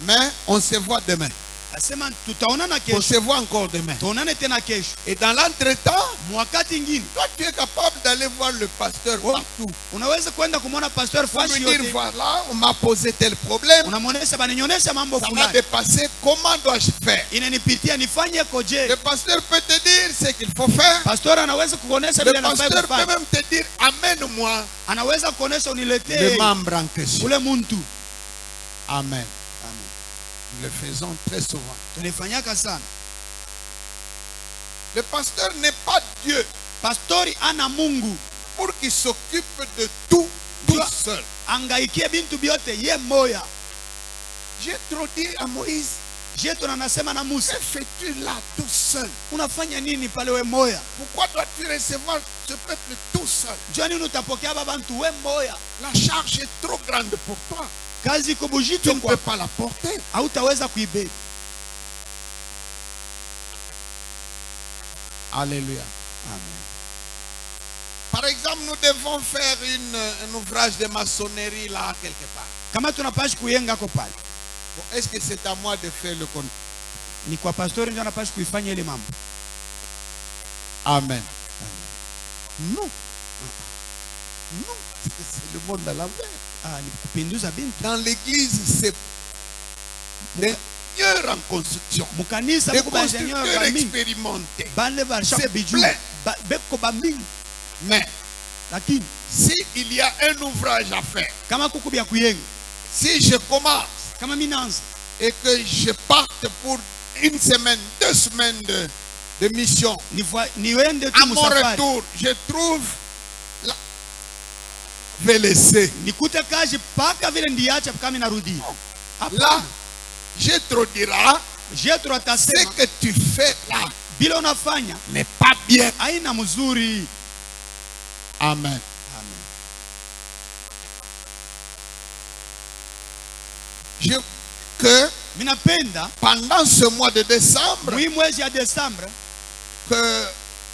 Mais on se voit demain. Asema tutaonana On kesho. se voit encore demain. Tuonane tena kesho. Et dans l'entretemps, Mwakati ngine toi tu es capable d'aller voir le pasteur partout. unaweza kwenda kumwona pastor Pour lui fashi dire yote. voilà, on m'a posé tel problème. Unamwonesha bananyonyesha mambo Ça m'a fulani. dépassé. Comment dois-je faire? Inanipitia nifanye koje? Le pasteur peut te dire ce qu'il faut faire. Pastor anaweza kuonesha Le vile nafaa pasteur peut kufanya. même te dire amène-moi Anaweza kuonesha le uniletee membre en question. ule muntu. Amen. Amen. Nous le faisons très souvent. Tunafanyaka sana. Le pasteur n'est pas Dieu Pastori ana Mungu. pour qu'il s'occupe de tout seul. Angaikie bintu byote ye moya. J'ai trop dit à Moïse, Jetu anasema na Musa, que fais-tu là tout seul? unafanya nini pale we moya? Pourquoi dois-tu recevoir ce peuple tout seul? Jani utapokea babantu we moya. La charge est trop grande pour toi. Kazi Tu kubujito ne kwa peux pas la porter. hautaweza kuibeba. Alléluia. Amen. Par exemple, nous devons faire un ouvrage de maçonnerie là quelque part. Kama tunapashi kuyenga ko pale. Bon, est-ce que c'est à moi de faire le compte? Ni kwa pastori ndio anapashi kuifanya ile mambo. Amen. Non. Non. C'est le monde à l'envers. Ah, ni kupinduza bintu. Dans l'église, c'est des ingénieurs en construction. Mukanisa Des muko ba ingénieur constructeurs ba mingi. expérimentés. Bale ba C'est shaka biju. plein. Beko ba mingi. Mais Lakini s'il y a un ouvrage à faire, kama kuku bya kuyenga, si je commence kama minanza et que je parte pour une semaine, 2 semaines de mission, niwende à tu mon musafari. retour, je trouve la... Je vais laisser. Nikute kazi paka vile ndiacha kama narudi. Là, je te dirai, Jetro ce atasema que tu fais là bila unafanya n'est pas bien. haina mzuri. Amen. Amen. Je que Minapenda pendant ce mois de décembre, mwi mwezi ya Desemba que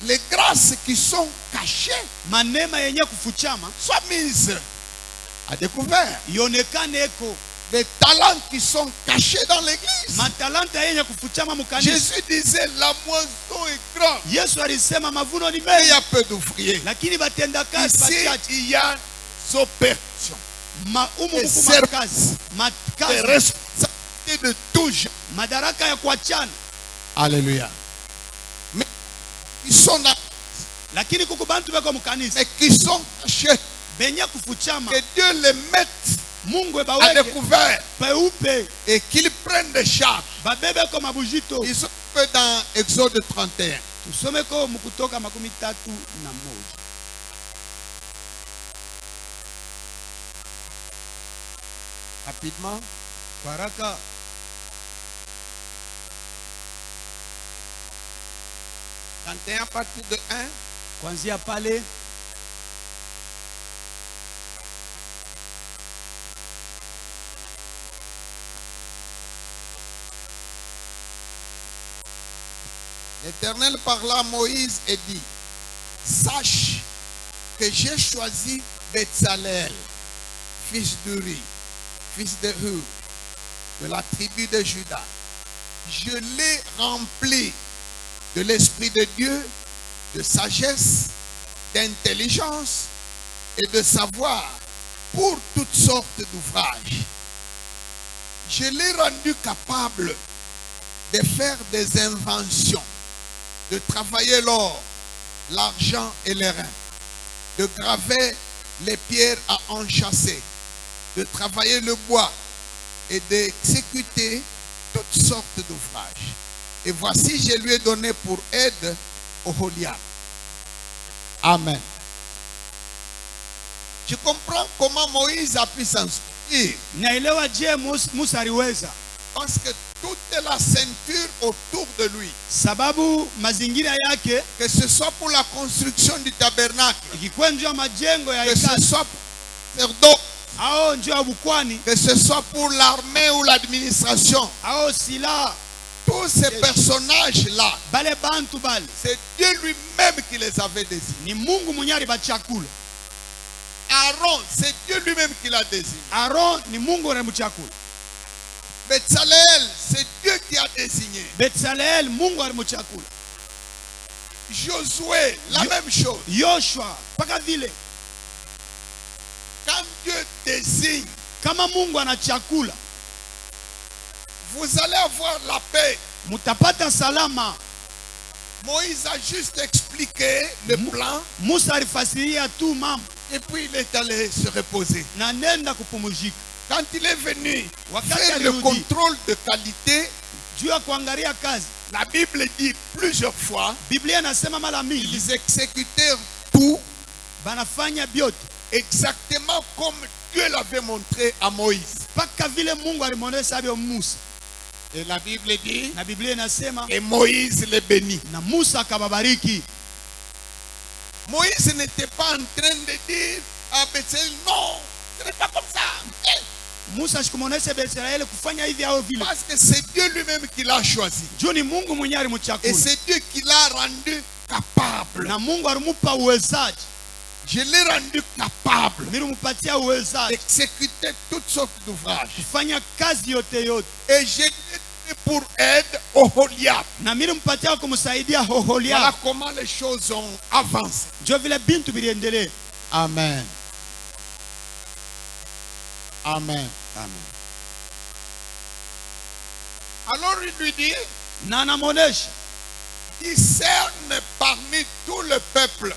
les grâces qui sont cachées manema yenye kufuchama soient mises à découvert. ionekaneko. Les talents qui sont cachés dans l'église. Matalanta yenye kufuchama mukanisa. Jésus disait la moisson est grande, Yesu alisema mavuno ni mais il y mengi a peu d'ouvriers. lakini batenda kazi Ici, bachache. il y a des opérations, Maumu des kuku services, makazi. des Makazi. responsabilités de tout genre. Madaraka ya kuachana. Alléluia. Mais ils sont dans, Lakini kuku bantu beko mukanisa. mais qui sont cachés. Benye kufuchama. Que Dieu les mette Mungu à ebaweke découvert peupe. et qu'ils prennent des charges. Babebe ko mabujito. Ils sont un peu dans Exode 31. Tusome ko mukutoka 31. Rapidement. Baraka 31 à partir de 1. kuanzia pale L'Éternel parla à Moïse et dit, sache que j'ai choisi Betsalel, fils d'Uri, fils de Hur, de la tribu de Juda. Je l'ai rempli de l'Esprit de Dieu, de sagesse, d'intelligence et de savoir pour toutes sortes d'ouvrages. Je l'ai rendu capable de faire des inventions, de travailler l'or, l'argent et les reins, de graver les pierres à enchâsser, de travailler le bois et d'exécuter toutes sortes d'ouvrages. Et voici, je lui ai donné pour aide Oholiab. Amen. Je comprends comment Moïse a pu s'instruire. Parce que toute la ceinture autour de lui, sababu mazingira yake, que ce soit pour la construction du tabernacle, que ce soit pour que ce soit pour l'armée ou l'administration, tous ces personnages-là, c'est Dieu lui-même qui les avait désignés. Aaron, c'est Dieu lui-même qui l'a désigné. Betsalel, c'est Dieu qui a désigné. Josué, la même chose. Quand Dieu désigne, vous allez avoir la paix. Moïse a juste expliqué le plan. Et puis il est allé se reposer. Quand il est venu faire le contrôle de qualité, la Bible dit plusieurs fois, ils exécutèrent tout exactement comme Dieu l'avait montré à Moïse. Et la Bible dit, et Moïse les bénit. Moïse n'était pas en train de dire à Betsalel, non, ce n'est pas comme ça. Parce que c'est Dieu lui-même qui l'a choisi. Et c'est Dieu qui l'a rendu capable. Je l'ai rendu capable d'exécuter toutes sortes d'ouvrages. Et j'ai donné pour aide Oholiab. Voilà comment les choses ont avancé. Amen. Amen. Amen. Alors il lui dit, discerne parmi tout le peuple.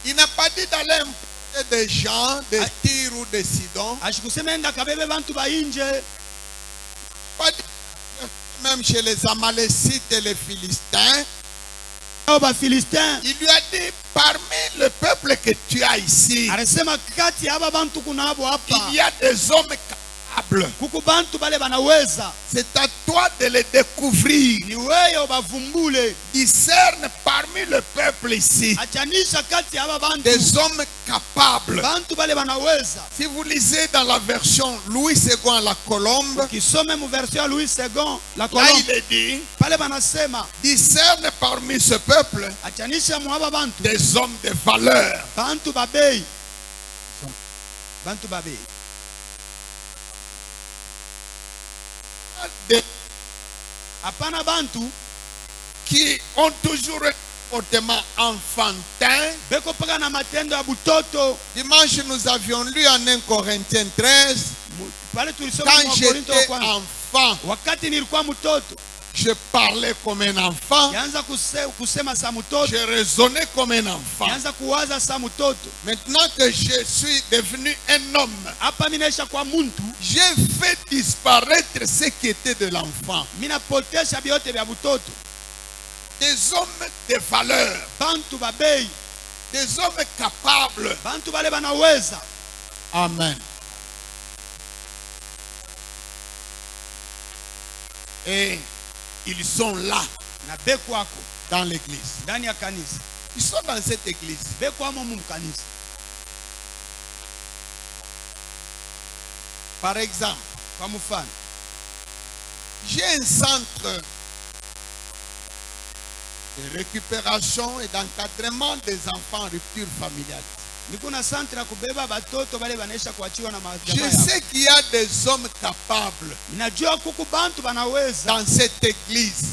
Il n'a pas dit d'aller importer des gens de Tyr ou de Sidon. Pas dit, même chez les Amalécites et les Philistins. Il lui a dit, parmi le peuple que tu as ici, il y a des hommes capables. C'est à toi de les découvrir. Discerne parmi le peuple ici des hommes capables. Si vous lisez dans la version Louis II à la Colombe, là il est dit, discerne parmi ce peuple des hommes de valeur. Qui ont toujours un comportement enfantin. Dimanche, nous avions lu en 1 Corinthiens 13. Quand j'étais enfant, je parlais comme un enfant. Je raisonnais comme un enfant. Maintenant que je suis devenu un homme, j'ai fait disparaître ce qui était de l'enfant. Des hommes de valeur. Des hommes capables. Amen. Et ils sont là dans l'église. Ils sont dans cette église. Par exemple, j'ai un centre de récupération et d'encadrement des enfants en rupture familiale. Je sais qu'il y a des hommes capables dans cette église.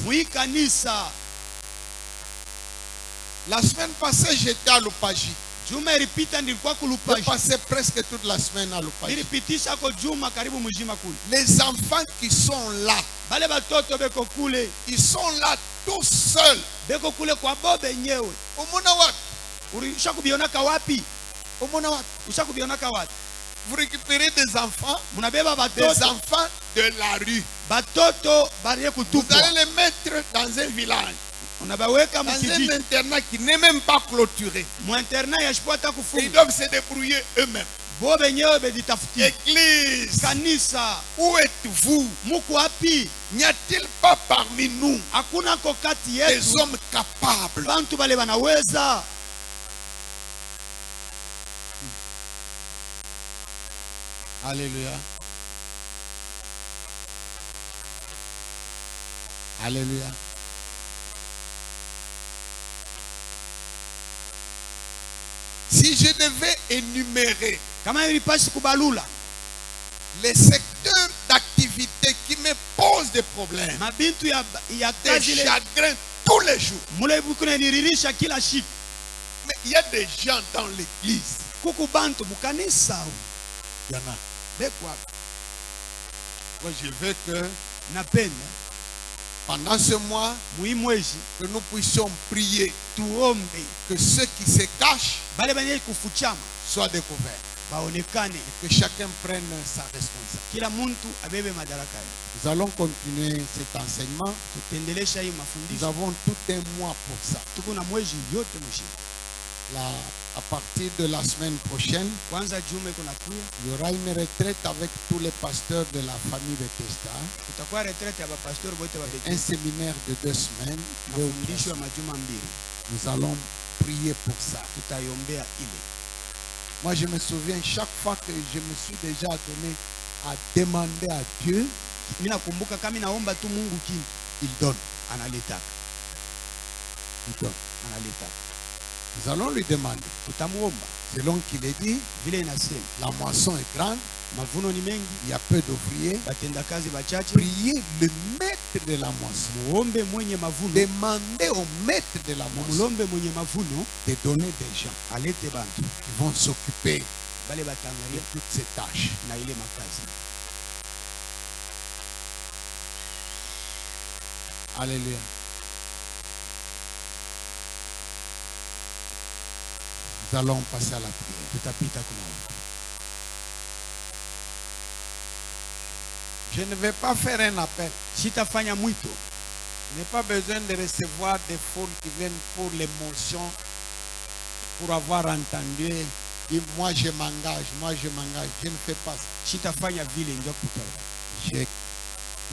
La semaine passée, j'étais à Lupaji. J'ai passé presque toute la semaine à Lupaji. Les enfants qui sont là, ils sont là tout seuls. Vous récupérez des enfants munabeba de la rue. batoto bari Vous kutupwa allez les mettre dans un village, unabaweka dans un mkijiji internat qui n'est même pas clôturé. mu internat yashipata Ils kufunga doivent se débrouiller eux-mêmes. bo benyewe bejitafutia. Église, Kanisa, où êtes-vous? muko wapi? N'y a-t-il pas parmi nous Hakuna kokati des yetu hommes capables? bantu bale banaweza. Alléluia. Alléluia. Si je devais énumérer Kama ilipasi kubalula les secteurs d'activité qui me posent des problèmes, mabintu ya des kazi le chagrins tous les jours, mule bukuna niririsha kila siku. mais il y a des gens dans l'église. Kuku bantu bukanisa Il y en a. bekwa Moi, je veux que napenda pendant ce mois, muimwezi que nous puissions prier tuombe que ceux qui se cachent bale banye kufuchama soient découverts. baonekane, Que chacun prenne sa responsabilité. kila muntu abebe madaraka yake. Nous allons continuer cet enseignement. Tutendelesha hii Nous mafundisho, avons tout un mois pour ça. tuko na mwezi yote mshika. Là, à partir de la semaine prochaine, Kwanza jume kuna kuya il y aura une retraite avec tous les pasteurs de la famille Bethesda. kutakuwa retraite ya bapastori bote wa Un Bethesda, séminaire de 2 semaines. mafundisho ya majuma mbili, Nous allons prier pour ça. tutayombea ile. Moi, je me souviens, chaque fois que je me suis déjà donné à demander à Dieu, Mimi nakumbuka kama naomba tu Mungu kintu il donne. analitaka, Il donne. analitaka. Nous allons lui demander. Tutamuomba Selon qu'il est dit, vile inasema, la moisson est grande, mavuno ni mengi, il y a peu d'ouvriers. batenda kazi bachache. Priez le maître de la moisson. Muombe mwenye mavuno, Demandez au maître de la moisson mulombe mwenye mavuno de donner des gens alete bantu qui vont s'occuper bale de batangalia toutes ces tâches. na ile makazi. Alléluia. Nous allons passer à la prière. Tutapita kunaomba. Je ne vais pas faire un appel. Sitafanya mwito, Je n'ai pas besoin de recevoir des foules qui viennent pour l'émotion, pour avoir entendu. Et moi je m'engage, moi je m'engage. Je ne fais pas ça. sitafanya vile ndio kutoka.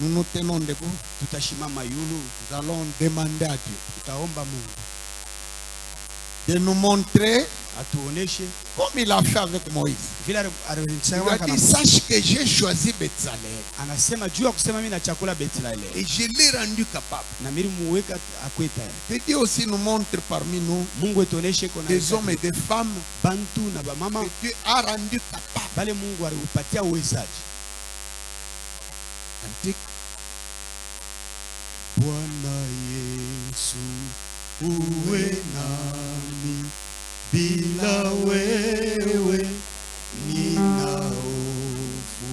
Nous nous tenons debout. Tutashimama yulu, Nous allons demander à Dieu tutaomba Mungu de nous montrer atuoneshe comme il a fait avec Moïse. vile Il alisema a dit, sache que j'ai choisi Bethsalel anasema juu ya kusema mimi na chakula Bethlehemu et je l'ai rendu capable. na mimi muweka akweta. Et Dieu aussi nous montre parmi nous Mungu atuoneshe kuna des hommes et des femmes bantu na bamama que Dieu a rendu capables. bale Mungu aliupatia uwezaji. Antique. Bwana Yesu uwe nami, bila wewe nina hofu,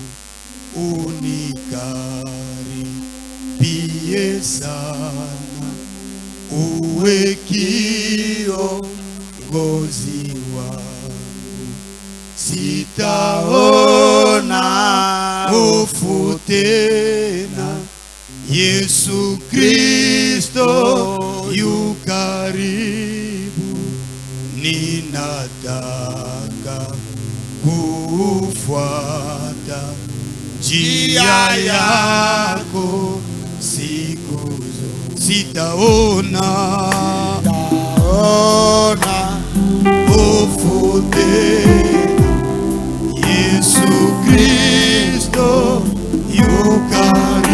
unikaribie sana, uwe kiongozi wangu, sitaona hofu tena. Yesu Kristo yu karibu, ninataka kufuata njia yako siku zote. Sitaona hofu tena. Yesu Kristo yu karibu,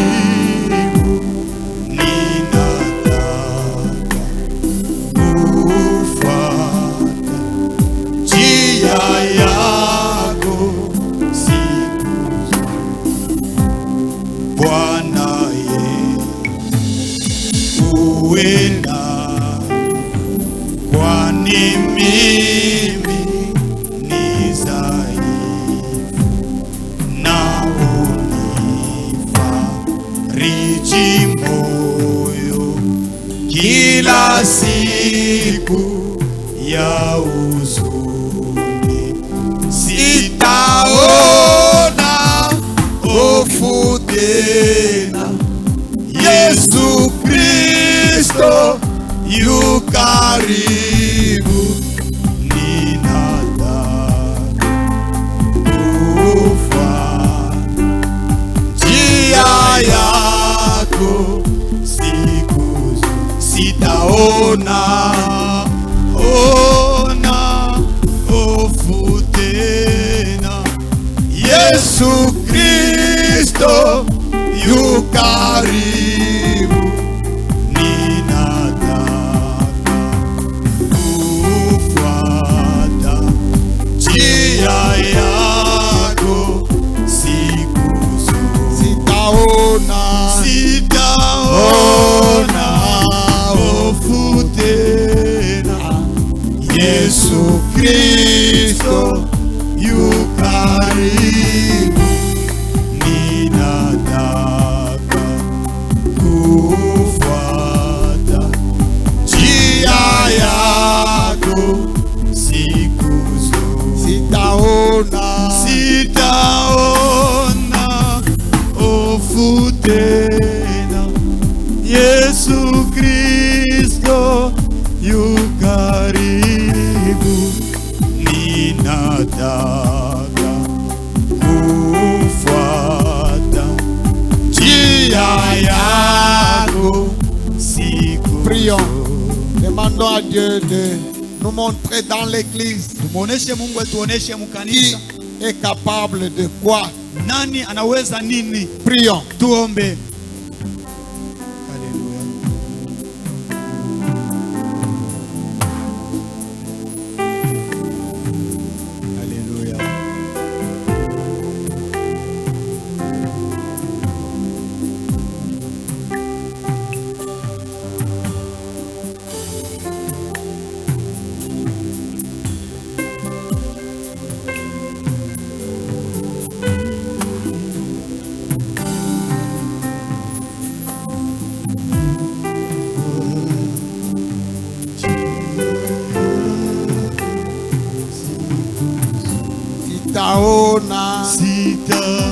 Bwana Yesu uwe nami, kwani mimi ni dhaifu, na unifariji moyo kila siku ya huzuni. Sitaona Kristo yu karibu, ninataka kufuata njia yako siku zote. Sitaona hofu tena. Yesu Kristo yu karibu, ninataka kufuata njia yako siku zote. Sitaona hofu tena. Yesu Kristo yu karibu, ninataka kufuata njia yako siku zote. Sitaona hofu tena. Yesu Kristo yu karibu, ninataka kufuata njia yako siku. Prions, demandons à Dieu de nous montrer dans l'église qui est capable de quoi. Nani anaweza nini? Prions. Tuombe.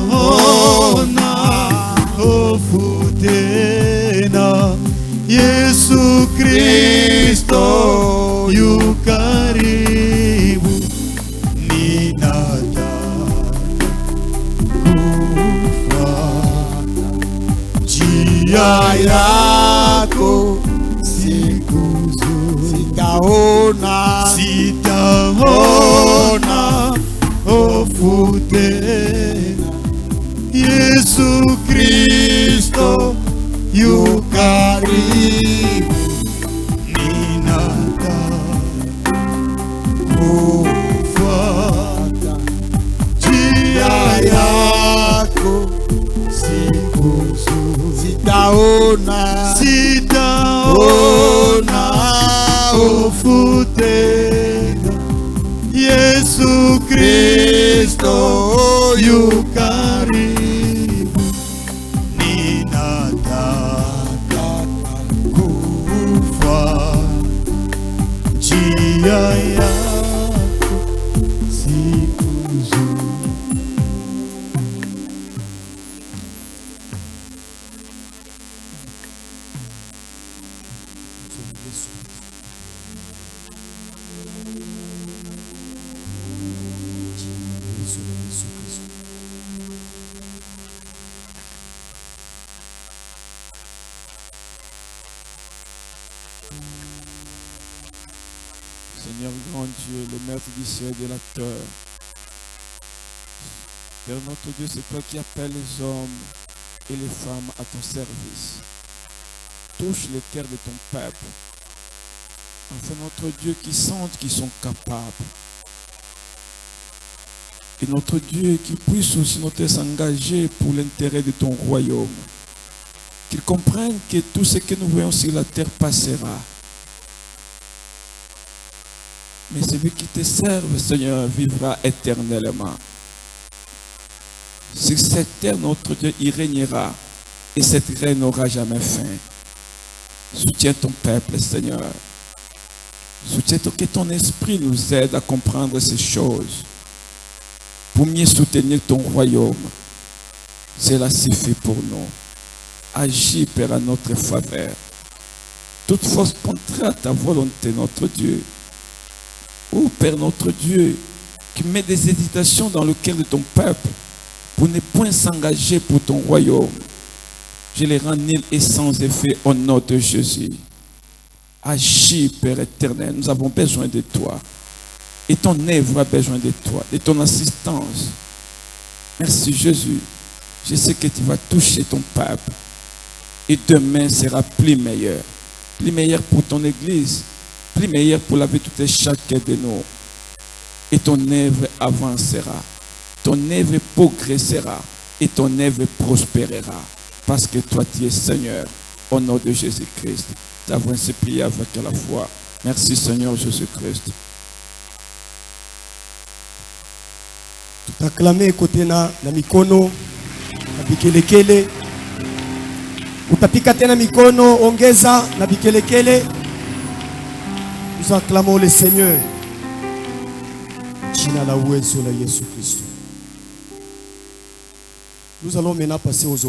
Sitaona hofu tena. Yesu Kristo yu karibu, ninataka kufuata njia yako siku zote. Sitaona hofu tena. Yesu Kristo yu karibu, ninataka kufuata njia yako siku zote. Sitaona hofu tena. Yesu Kristo yu karibu, ninataka kufuata njia yako siku zote. Seigneur grand Dieu, le maître du ciel et de la terre. Père notre Dieu, c'est toi qui appelles les hommes et les femmes à ton service. Touche le cœur de ton peuple. Enfin, notre Dieu, qui sentent qu'ils sont capables. Et notre Dieu, qui puisse aussi s'engager pour l'intérêt de ton royaume. Qu'ils comprennent que tout ce que nous voyons sur la terre passera. Mais celui qui te serve, Seigneur, vivra éternellement. Sur cette terre, notre Dieu, il régnera. Et cette règne n'aura jamais fin. Soutiens ton peuple, Seigneur. Soutiens que ton esprit nous aide à comprendre ces choses. Pour mieux soutenir ton royaume. Cela suffit pour nous. Agis, Père, à notre faveur. toute force contraire à ta volonté, notre Dieu. Ô Père notre Dieu, qui met des hésitations dans le cœur de ton peuple pour ne point s'engager pour ton royaume, je les rends nuls et sans effet au nom de Jésus. Agis, Père éternel, nous avons besoin de toi. Et ton œuvre a besoin de toi, de ton assistance. Merci Jésus. Je sais que tu vas toucher ton peuple. Et demain sera plus meilleur. Plus meilleur pour ton église. Plus meilleur pour la vie de tout et chacun de nous. Et ton œuvre avancera. Ton œuvre progressera. Et ton œuvre prospérera. Parce que toi tu es Seigneur. Au nom de Jésus-Christ. Nous avons ainsi prié avec la foi. Merci Seigneur Jésus-Christ. Tout acclamé côté na mikono na bikelekele. Utapika tena mikono ongeza na bikelekele. Nous acclamons le Seigneur. Jina la uwezo la Yesu Kristo. Nous allons maintenant passer aux